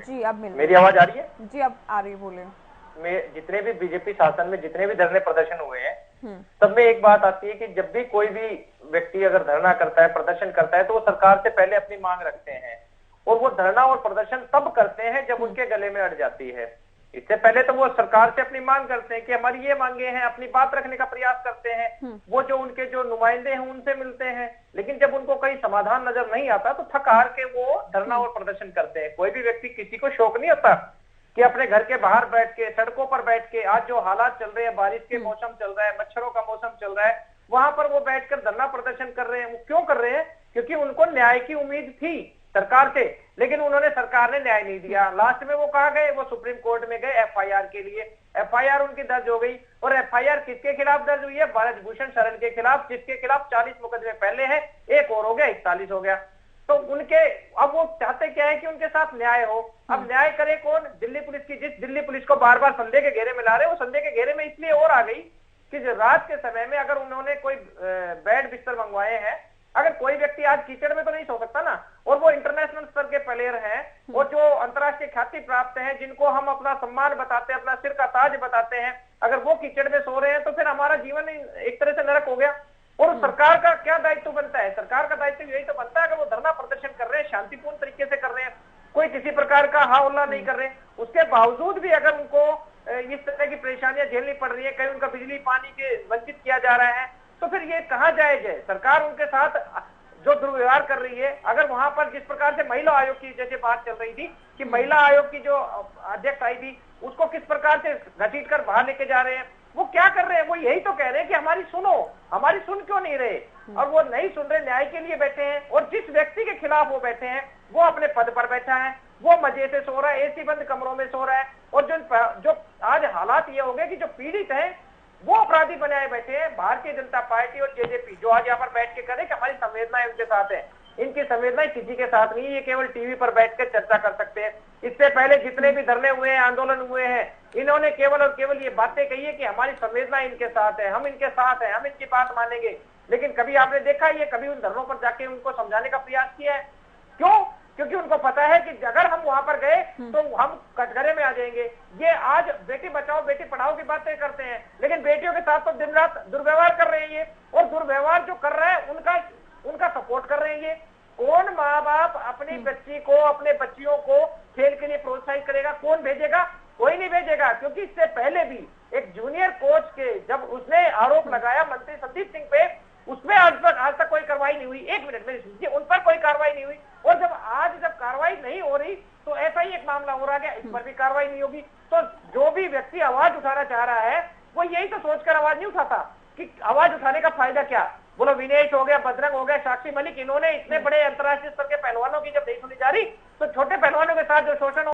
जी अब मेरी आवाज आ रही है? जी अब आ रही है, बोले। जितने भी बीजेपी शासन में जितने भी धरने प्रदर्शन हुए हैं, सब में एक बात आती है कि जब भी कोई भी व्यक्ति अगर धरना करता है, प्रदर्शन करता है, तो वो सरकार से पहले अपनी मांग रखते हैं। और वो धरना और प्रदर्शन तब करते हैं जब उनके गले में अड़ जाती है। इससे पहले तो वो सरकार से अपनी मांग करते हैं कि हमारी ये मांगे हैं, अपनी बात रखने का प्रयास करते हैं, वो जो उनके जो नुमाइंदे हैं उनसे मिलते हैं। लेकिन जब उनको कहीं समाधान नजर नहीं आता तो थक हार के वो धरना और प्रदर्शन करते हैं। कोई भी व्यक्ति, किसी को शौक नहीं होता कि अपने घर के बाहर बैठ के, सड़कों पर बैठ के, आज जो हालात चल रहे हैं, बारिश के मौसम चल रहा है, मच्छरों का मौसम चल रहा है, वहां पर वो बैठकर धरना प्रदर्शन कर रहे हैं। वो क्यों कर रहे हैं? क्योंकि उनको न्याय की उम्मीद थी सरकार से, लेकिन उन्होंने, सरकार ने न्याय नहीं दिया। लास्ट में वो कहा गए, वो सुप्रीम कोर्ट में गए एफआईआर के लिए। एफआईआर उनकी दर्ज हो गई, और एफआईआर किसके खिलाफ दर्ज हुई है? ब्रजभूषण शरण के खिलाफ, जिसके खिलाफ 40 मुकदमे पहले हैं, एक और हो गया, 41 हो गया। तो उनके, अब वो चाहते क्या है कि उनके साथ न्याय हो। अब न्याय करे कौन? दिल्ली पुलिस की। जिस दिल्ली पुलिस को बार बार संदेह के घेरे में ला रहे, वो संदेह के घेरे में इसलिए और आ गई कि रात के समय में अगर उन्होंने कोई बेड बिस्तर मंगवाए हैं, अगर कोई व्यक्ति आज कीचड़ में तो नहीं सो सकता ना, और वो इंटरनेशनल स्तर के प्लेयर हैं और जो अंतर्राष्ट्रीय ख्याति प्राप्त हैं, जिनको हम अपना सम्मान बताते हैं, अपना सिर का ताज बताते हैं, अगर वो कीचड़ में सो रहे हैं तो फिर हमारा जीवन एक तरह से नरक हो गया। और सरकार का क्या दायित्व बनता है? सरकार का दायित्व यही तो बनता है, अगर वो धरना प्रदर्शन कर रहे हैं, शांतिपूर्ण तरीके से कर रहे हैं, कोई किसी प्रकार का हा हल्ला नहीं कर रहे, उसके बावजूद भी अगर उनको इस तरह की परेशानियां झेलनी पड़ रही है, कहीं उनका बिजली पानी के वंचित किया जा रहा है, तो फिर ये कहाँ जायज है? सरकार उनके साथ जो दुर्व्यवहार कर रही है, अगर वहां पर जिस प्रकार से महिला आयोग की जैसे बात चल रही थी कि महिला आयोग की जो अध्यक्ष आई थी, उसको किस प्रकार से घसीट कर बाहर लेके जा रहे हैं, वो क्या कर रहे हैं? वो यही तो कह रहे हैं कि हमारी सुनो, हमारी सुन क्यों नहीं रहे? और वो नहीं सुन रहे, न्याय के लिए बैठे हैं, और जिस व्यक्ति के खिलाफ वो बैठे हैं वो अपने पद पर बैठा है, वो मजे से सो रहा है, एसी बंद कमरों में सो रहा है, और जो आज हालात ये हो गए कि जो पीड़ित हैं वो अपराधी बनाए बैठे हैं। भारतीय जनता पार्टी और जेजेपी जो आज यहाँ पर बैठ के करे कि हमारी संवेदनाएं उनके साथ है, इनकी संवेदनाएं किसी के साथ नहीं है, ये केवल टीवी पर बैठकर चर्चा कर सकते हैं। इससे पहले जितने भी धरने हुए हैं, आंदोलन हुए हैं, इन्होंने केवल और केवल ये बातें कही है कि हमारी संवेदना इनके साथ है, हम इनके साथ हैं, हम इनकी बात मानेंगे। लेकिन कभी आपने देखा ये, कभी उन धरनों पर जाके उनको समझाने का प्रयास किया है? क्यों? क्योंकि उनको पता है कि अगर हम वहां पर गए तो हम कटघरे में आ जाएंगे। ये आज बेटी बचाओ बेटी पढ़ाओ की बातें करते हैं, लेकिन बेटियों के साथ तो दिन रात दुर्व्यवहार कर रहे हैं ये, और दुर्व्यवहार जो कर रहा है उनका सपोर्ट कर रहे हैं ये। कौन माँ बाप अपनी बच्ची को, अपने बच्चियों को खेल के लिए प्रोत्साहित करेगा? कौन भेजेगा? कोई नहीं भेजेगा। क्योंकि इससे पहले भी एक जूनियर कोच के जब उसने आरोप लगाया मंत्री संदीप सिंह पे, उसमें आज तक कोई कार्रवाई नहीं हुई। एक मिनट में सुनिए, उन पर कोई कार्रवाई नहीं हुई, और जब कार्रवाई नहीं हो रही तो ऐसा ही एक मामला हो रहा है, इस पर भी कार्रवाई नहीं होगी। तो जो भी व्यक्ति आवाज उठाना चाह रहा है वो यही तो सोचकर आवाज नहीं उठाता कि आवाज उठाने का फायदा क्या। बोलो विनेश हो गया, बजरंग हो गया, साक्षी मलिक, इन्होंने इतने बड़े अंतर्राष्ट्रीय स्तर के पहलवानों की जब नहीं सुनी जा रही, तो छोटे पहलवानों के साथ जो शोषण